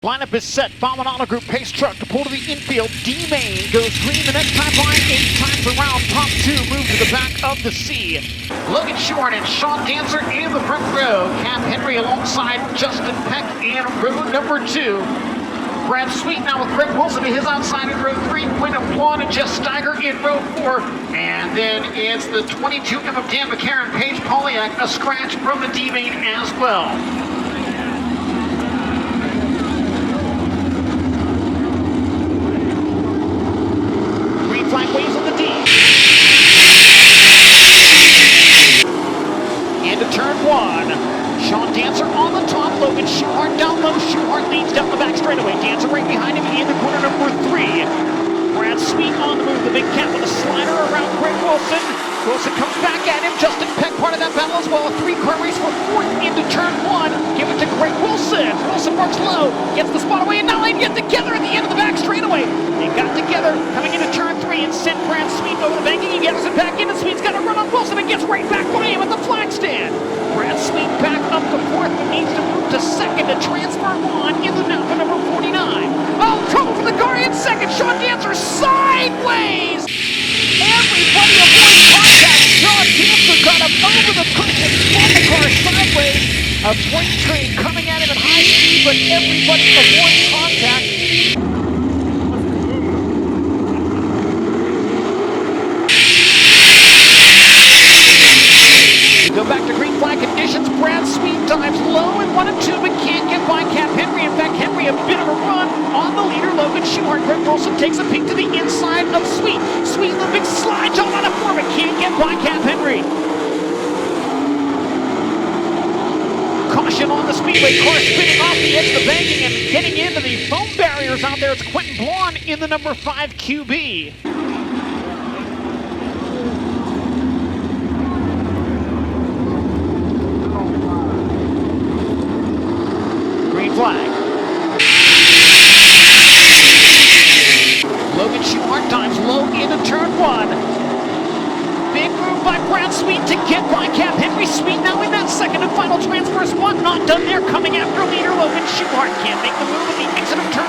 Lineup is set. Bombinano Group pace truck to pull to the infield. D-Main goes green the next time line 8 times around. Top 2 move to the back of the C. Logan Short and Sean Dancer in the front row. Cap Henry alongside Justin Peck in row number 2. Brad Sweet now with Greg Wilson to his outside in row 3. Quinn of Blonde and Jess Steiger in row 4. And then it's the 22 of Dan McCarron, Paige Polyak, a scratch from the D-Main as well. Flag waves on the D. Into turn 1. Sean Dancer on the top. Logan Schuhart down low. Schuhart leads down the back straightaway. Dancer right behind him in the corner number 3. Brad Sweet on the move. The big cat with a slider around Greg Wilson. Wilson comes back at him. Justin Peck part of that battle as well. A 3-car race for 4th into turn 1. Give it to Greg Wilson. Wilson works low. Gets the spot away. And now they get together at the end of the back straightaway. They got together coming into turn 3 and sent Brad Sweet over the banking. He gets it back in, and Sweet's got to run on Wilson and gets right back by him at the flag stand. Brad Sweet back up to 4th, but needs to move to 2nd to transfer on in the now for number 49. Oh, trouble for the car in 2nd. Sean Dancer sideways. Everybody avoids contact. Sean Dancer got up over the cushion, spun the car sideways. A freight train coming at him at high speed, but everybody avoids contact. Go back to green flag conditions. Brad Sweet dives low in 1 and 2, but can't get by Cap Henry. In fact, Henry a bit of a run on the leader. Logan Schuhart. Greg Wilson takes a peek to the inside of Sweet. Sweet the big slide job on a 4, but can't get by Cap Henry. Caution on the speedway. Car spinning off the edge of the banking and getting into the foam barriers out there. It's Quentin Blonde in the number 5 QB. Flag. Logan Schuhart dives low into turn 1. Big move by Brad Sweet to get by Cap Henry. Sweet now in that 2nd and final transfer spot. Not done there. Coming after leader Logan Schuhart. Can't make the move at the exit of turn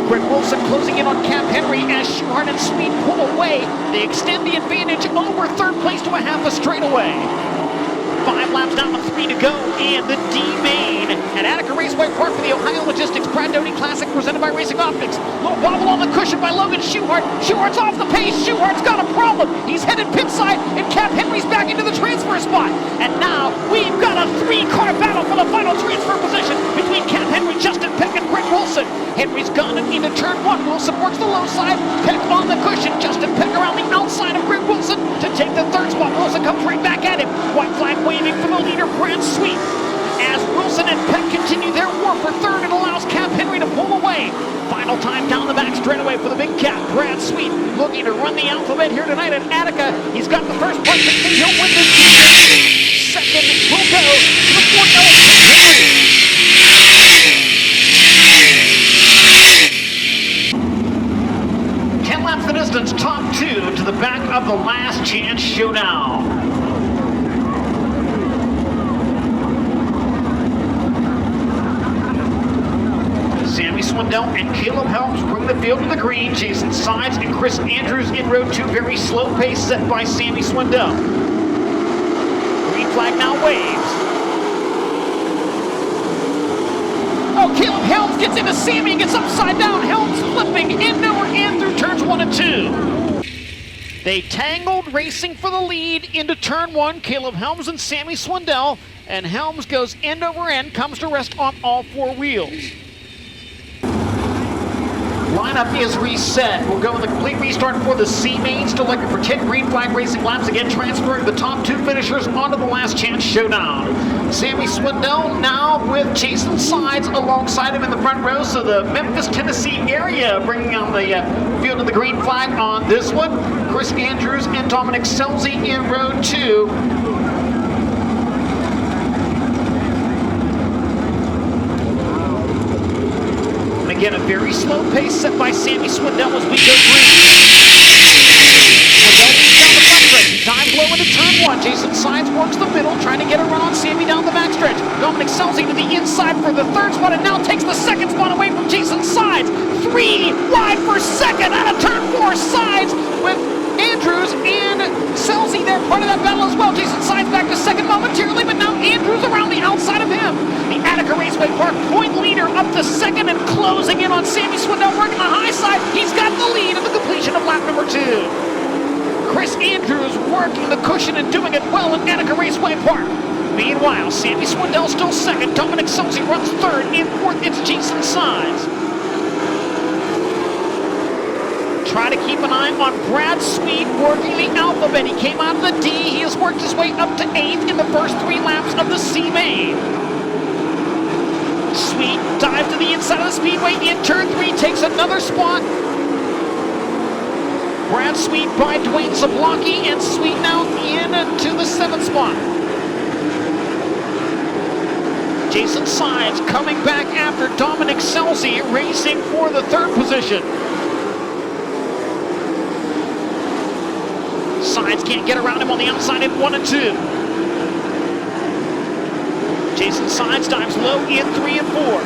4. Greg Wilson closing in on Cap Henry as Schuhart and Sweet pull away. They extend the advantage over 3rd place to a half a straightaway. 5 laps down with 3 to go, and the D-Main at Attica Raceway Park for the Ohio Logistics Brad Doty Classic presented by Racing Optics. Little wobble on the cushion by Logan Schuhart. Schuhart's off the pace. Schuhart's got a problem. He's headed pit side, and Cap Henry's back into the transfer spot. And now we've got a 3-car battle for the final transfer position between Cap Henry, Justin Peck, and Greg Wilson. Henry's gone into turn 1. Wilson works the low side. Peck on the cushion. Justin Peck around the outside of Greg Wilson to take the 3rd spot. Wilson comes right back at him. White flag waving from the leader, Brad Sweet. As Wilson and Peck continue their war for 3rd, it allows Cap Henry to pull away. Final time down the back straightaway for the big cat, Brad Sweet, looking to run the alphabet here tonight at Attica. He's got the 1st place, and he'll win this game. 2nd will go to the 4th of Henry. 10 laps the distance, top 2 to the back of the last chance showdown. Sammy Swindell and Caleb Helms bring the field to the green. Jason Sides and Chris Andrews in row 2. Very slow pace set by Sammy Swindell. Green flag now waves. Oh, Caleb Helms gets into Sammy and gets upside down. Helms flipping end over end through turns 1 and 2. They tangled racing for the lead into turn 1. Caleb Helms and Sammy Swindell. And Helms goes end over end, comes to rest on all 4 wheels. Lineup is reset. We'll go with a complete restart for the C-Main. Still looking for 10 green flag racing laps. Again, transferring the top 2 finishers onto the last chance showdown. Sammy Swindell now with Jason Sides alongside him in the front row. So the Memphis, Tennessee area bringing on the field of the green flag on this one. Chris Andrews and Dominic Selzy in row 2. Again, a very slow pace set by Sammy Swindell as we go green. Swindell down the front stretch. He dives low into turn 1. Jason Sides works the middle, trying to get a run on Sammy down the backstretch. Dominic Scelzi to the inside for the third spot, and now takes the second spot away from Jason Sides. 3 wide for second out of turn 4. Sides with Andrews and Scelzi there, part of that battle as well. Jason Sides back to second momentarily, but now Andrews around the outside of him. The Attica Raceway Park point leader up to second and closing in on Sammy Swindell working the high side. He's got the lead at the completion of lap number 2. Chris Andrews working the cushion and doing it well in Attica Raceway Park. Meanwhile, Sammy Swindell still second. Dominic Scelzi runs third. In fourth, it's Jason Sides. Try to keep an eye on Brad Sweet working the alphabet. He came out of the D. He has worked his way up to 8th in the first 3 laps of the C main. Sweet dives to the inside of the speedway in turn 3, takes another spot. Brad Sweet by Dwayne Zablocki, and Sweet now into the 7th spot. Jason Sides coming back after Dominic Scelzi, racing for the 3rd position. Sides can't get around him on the outside in 1 and 2. Jason Sides dives low in 3 and 4.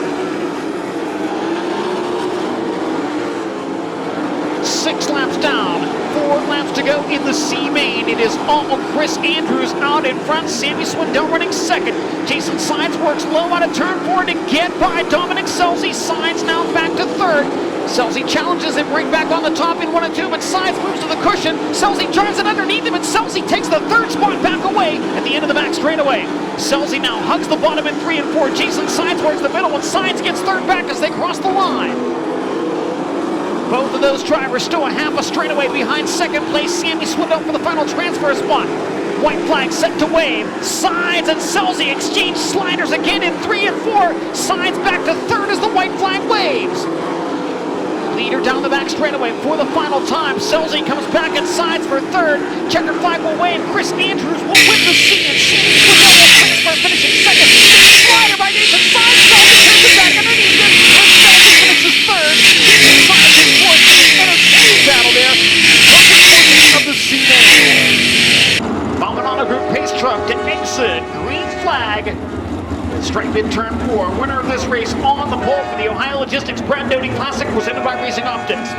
6 laps down, 4 laps to go in the C main. It is all Chris Andrews out in front. Sammy Swindell running second. Jason Sides works low out of turn 4 to get by Dominic Scelzi. Sides now back to third. Scelzi challenges him right back on the top in 1 and 2, but Sides moves to the cushion. Scelzi drives it underneath him, and Scelzi takes the 3rd spot back away at the end of the back straightaway. Scelzi now hugs the bottom in 3 and 4. Jason Sides works the middle, and Sides gets third back as they cross the line. Both of those drivers still a half a straightaway behind second place Sammy Swindell for the final transfer spot. White flag set to wave. Sides and Scelzi exchange sliders again in 3 and 4. Sides back to third as the white flag waves. Leader down the back straightaway for the final time. Scelzi comes back and Sides for third. Checker flag will wave. Chris Andrews will win the C, and Sammy Swindell will transfer, finishing second. Slider by Jason Sides. Scelzi turns it back underneath him, and Scelzi finishes third. Sides in fourth. Entertaining battle there. Of the C main. Baldonado Group pace truck to exit. Green flag. Stripe in turn 4. Winner of this race on the pole for the Ohio Logistics Brad Doty Classic, presented by Racing Optics.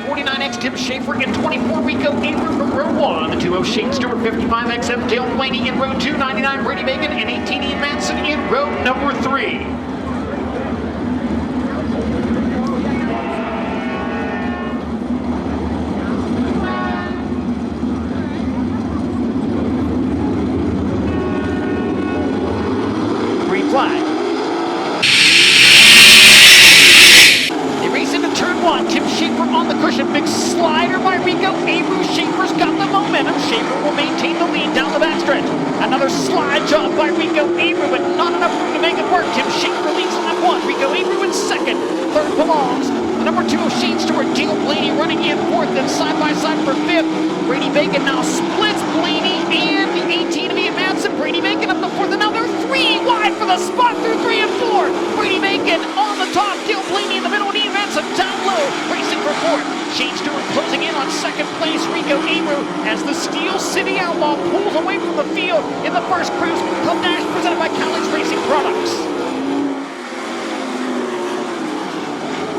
49X Tim Schaefer in 24 Rico Avery from row 1. The 20 Shane Stewart, 55XM Dale Blaney in row 2. 99 Brady Bacon and 18 Ian Manson in row number 3. Flag. They race into turn 1. Tim Schaefer on the cushion. Big slider by Rico Avery. Schaefer's got the momentum. Schaefer will maintain the lead down the backstretch. Another slide job by Rico Avery, but not enough room to make it work. Tim Schaefer leads lap 1. Rico Avery in second. Third belongs the number 2 of Shane Stewart. Dale Blaney running in fourth, then side by side for fifth. Brady Bacon now splits Blaney and the 18 of Ian Madsen. Brady Bacon up the fourth, and now they're 3 wide for the spot through 3 and 4. Brady Bacon on the top, Dale Blaney in the middle, and Ian Madsen down low, racing for fourth. Shane Stewart closing in on second place. Rico Avery as the Steel City Outlaw pulls away from the field in the first Cruise Club Dash presented by Cowlings Racing Products.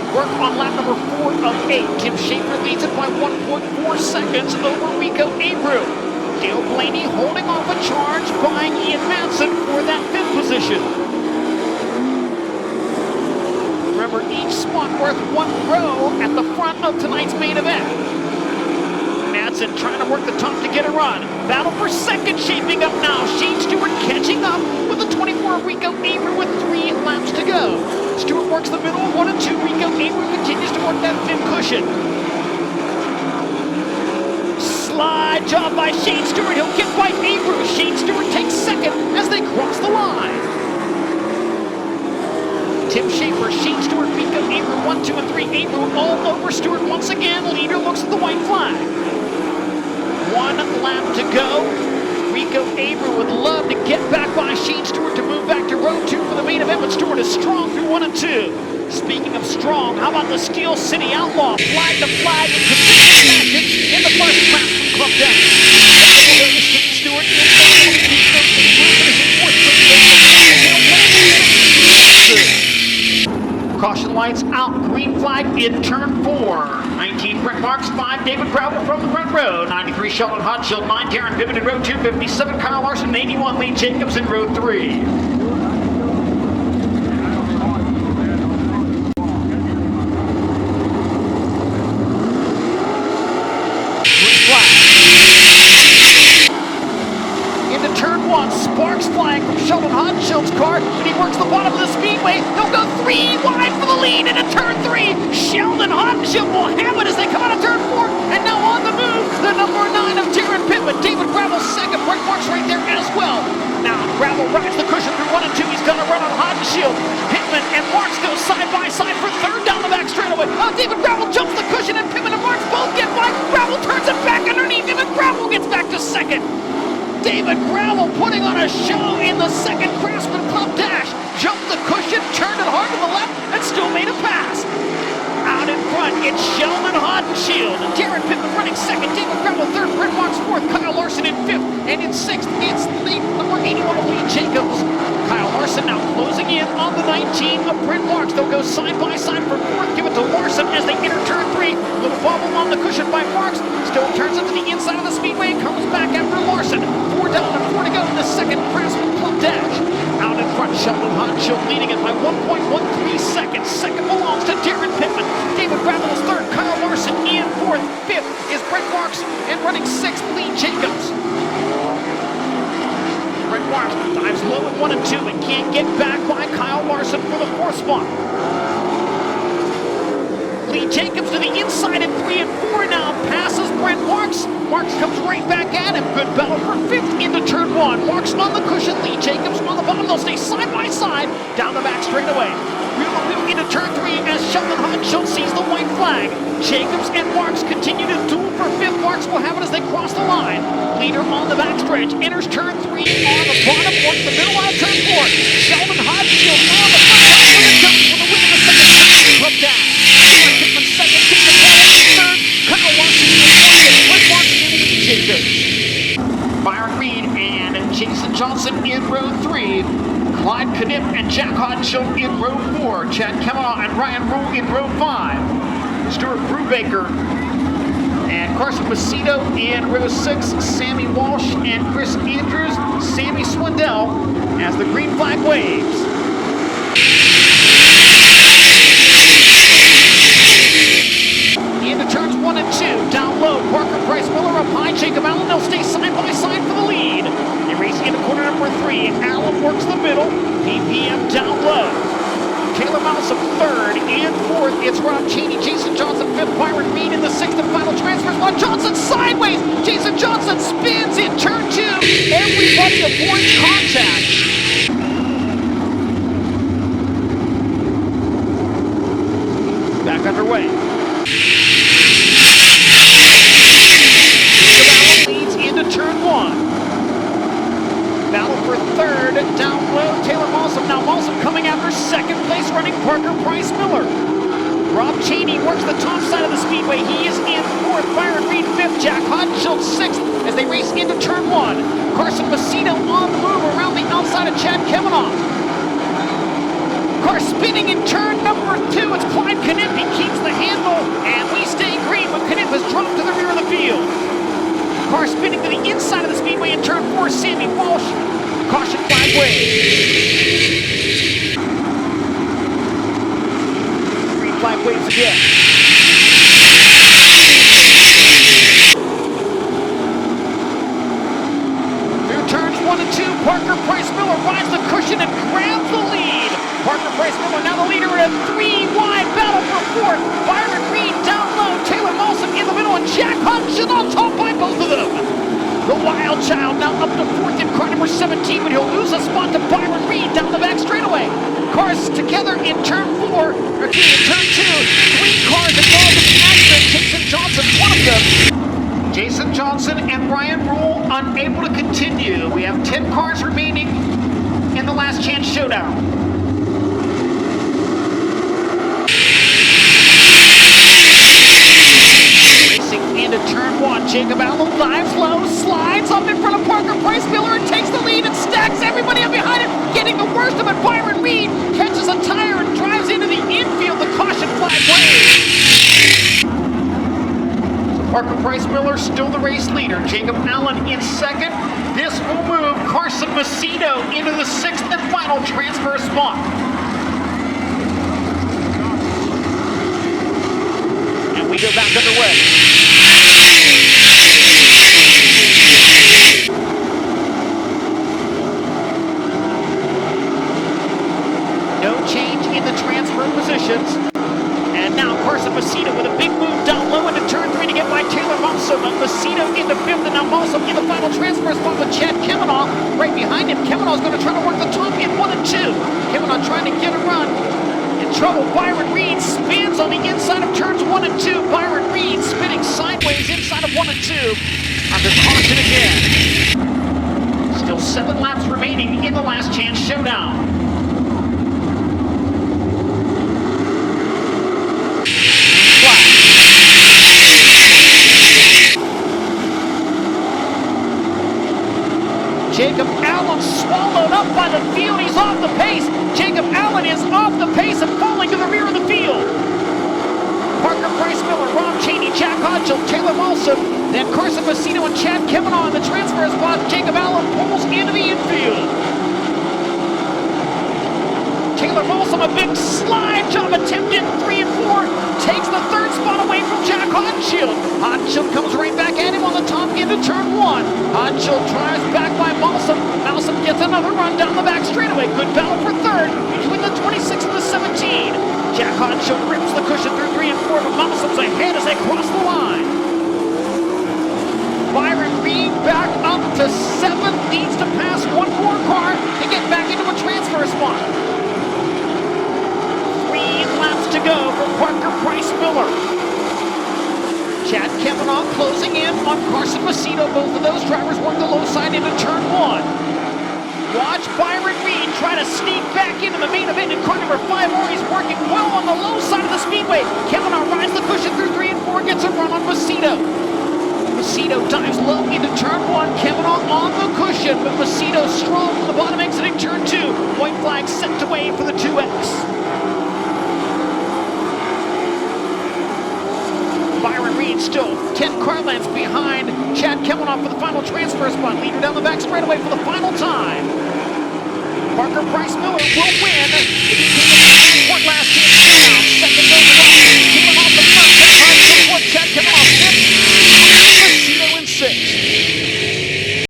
Work on lap number 4 of 8. Tim Schaefer leads it by 1.4 seconds over Rico Avery. Dale Blaney holding off a charge by Ian Madsen for that 5th position. Remember, each spot worth 1 row at the front of tonight's main event. Madsen trying to work the top to get a run. Battle for second shaping up now. Shane Stewart catching up with the 24 of Rico Avery with 3 laps to go. Stewart works the middle of 1 and 2. Rico Avery continues to work that thin cushion. Slide job by Shane Stewart. He'll get by Avery. Shane Stewart takes second as they cross the line. Tim Schaefer, Shane Stewart, Rico Avery, 1, 2, and 3. Avery all over Stewart once again. Leader looks at the white flag. 1 lap to go. Rico Avery would love to get back by Shane Stewart to move back to row 2 for the main event, but Stewart is strong through 1 and 2. Speaking of strong, how about the Steel City Outlaw? Flag to flag in consistent fashion in the first Craftsman Club Dash. Shane Stewart in Caution lights out, green flag in turn 4. 19 Brent Marks, 5 David Crowder from the front row. 93 Sheldon Hotshield, 9 Darren Piven in row 2. 57 Kyle Larson, 81 Lee Jacobs in row 3. Sparks flying from Sheldon Hodshield's car, and he works the bottom of the speedway. He'll go 3 wide for the lead into turn 3. Sheldon Hodshield will have it as they come out of turn 4, and now on the move, the number 9 of Darren Pittman. David Gravel second, Brent Marks right there as well. Now Gravel rides the cushion through 1 and 2. He's gonna run on Hodshield. Pittman and Marks go side by side for third down the back straightaway. David Gravel jumps the cushion, and Pittman and Marks both get by. Gravel turns it back underneath him, and Gravel gets back to second. David Gravel putting on a show in the second Craftsman Club dash. Jumped the cushion, turned it hard to the left, and still made a pass. Out in front, it's Sheldon Hodenshield. Darren Pittman running second, David Gravel third, Brent Marks fourth, Kyle Larson in fifth, and in sixth, it's the number 81 of Lee Jacobs. Kyle Larson now closing in on the 19 of Brent Marks. They'll go side by side for fourth, give it to Larson as they enter turn 3. Little bobble on the cushion by Marks, still turns it to the inside of the speedway and comes back after Larson. 4 down and 4 to go in the second Craftsman Club dash. Out in front, Sheldon Hodshield leading it by 1.13 seconds. Second belongs to Darren Pittman. David Gravel is third, Kyle Larson in fourth. Fifth is Brent Marks, and running sixth, Lee Jacobs. Brent Marks dives low at 1 and 2 and can't get back by Kyle Larson for the fourth spot. Lee Jacobs to the inside at 3 and 4 now, passes Brent Marks. Marks comes right back at him. Good battle for fifth into turn 1. Marks on the cushion, Lee Jacobs on the bottom. They'll stay side by side down the back straightaway. Wheel into turn 3 as Sheldon Hodshield sees the white flag. Jacobs and Marks continue to duel for fifth. Marks will have it as they cross the line. Leader on the backstretch enters turn 3 on the bottom, works the middle out of turn 4. Sheldon Hodshield on the front line for the jump for the win in the second club dash. Pittman second, David Gravel third, Kyle Larson in fourth, Brent Marks and Lee Jacobs. Byron Reed and Jason Johnson in row 3. Clyde Knipp and Jack Hodshield in row 4. Chad Kavanaugh and Ryan Rule in row 5. Stuart Brubaker and Carson Macedo in row 6. Sammy Walsh and Chris Andrews. Sammy Swindell as the green flag waves. Into turns 1 and 2. Down low, Parker Price Miller up high. Jacob Allen, they'll stay side by side for the lead. They race into corner number 3. Allen works the middle. PPM down low. Taylor Mouse of third and fourth. It's Rob Cheney, Jason Johnson fifth, Byron Reed in the sixth and final transfers. One Johnson sideways. Jason Johnson spins in turn 2. Everybody avoids contact. Back underway. Turn 1. Battle for third, down low, Taylor Malsom. Now Malsom coming after second place, running Parker Price Miller. Rob Cheney works the top side of the speedway. He is in fourth, Byron Reed fifth, Jack Hodshield sixth as they race into turn 1. Carson Macedo on the move around the outside of Chad Kavanaugh. Car spinning in turn number 2. It's Clyde Knipp. He keeps the handle, and we stay green when Knipp has dropped to the rear of the field. Car spinning to the inside of the speedway in turn 4, Sammy Walsh. Caution flag waves. Green flag waves again. Through turns 1 and 2, Parker Price Miller rides the cushion and grabs the lead. Parker Price Miller now the leader in a 3-wide battle for fourth. Byron Reed down low, Taylor Malsom in the middle, and Jack Hodgson on top by both of them. The Wild Child now up to fourth in car number 17, but he'll lose a spot to Byron Reed down the back straightaway. Cars together in turn 4, in turn 2. 3 cars involved in the accident. Jason Johnson, one of them. Jason Johnson and Ryan Rule unable to continue. We have 10 cars remaining in the last chance showdown. Into turn 1, Jacob Allen dives low, slides up in front of Parker Price Miller and takes the lead and stacks everybody up behind him, getting the worst of it. Byron Reed catches a tire and drives into the infield. still the race leader. Jacob Allen in second. This will move Carson Macedo into the sixth and final transfer spot. And we go back underway. No change in the transfer positions. And now Carson Macedo with a big move down low into turn 3 to get by Taylor Malsom. Macedo into fifth, and now Malsom in the final transfer spot with Chad Kavanaugh right behind him. Kavanaugh's going to try to work the top in 1 and 2. Kavanaugh trying to get a run. In trouble, Byron Reed spins on the inside of turns 1 and 2. Byron Reed spinning sideways inside of 1 and 2. Under caution again. Still 7 laps remaining in the last chance showdown. Jacob Allen swallowed up by the field. He's off the pace. Jacob Allen is off the pace and falling to the rear of the field. Parker Price Miller, Rob Cheney, Jack Hodgel, Taylor Malsom, then Carson Macedo and Chad Kavanaugh in the transfer spot. Jacob Allen pulls into the infield. Taylor Malsom, a big slide job attempt in 3 and 4, takes the third spot away from Jack Hodgel. Hodgel comes right back at him on the top into turn 1. Hodgel tries back by Malsom. Malsom gets another run down the back straightaway. Good battle for third between the 26 and the 17. Jack Hodgel rips the cushion through 3 and 4, but Malsom's ahead as they cross the line. Byron Reed back up to 7th, needs to pass one more car to get back into a transfer spot. 3 laps to go for Parker Price Miller. Chad Kavanaugh closing in on Carson Macedo. Both of those drivers work the low side into turn 1. Watch Byron Reed try to sneak back into the main event in car number 5. He's working well on the low side of the speedway. Kavanaugh rides the cushion through 3 and 4, gets a run on Macedo. Macedo dives low into turn 1. Kavanaugh on the cushion, but Macedo strong from the bottom exiting turn 2. White flag sent away for the 2X. Byron Reed still 10 car lengths behind Chad Kavanaugh for the final transfer spot. Leader down the back straightaway for the final time. Parker Price Miller will win if he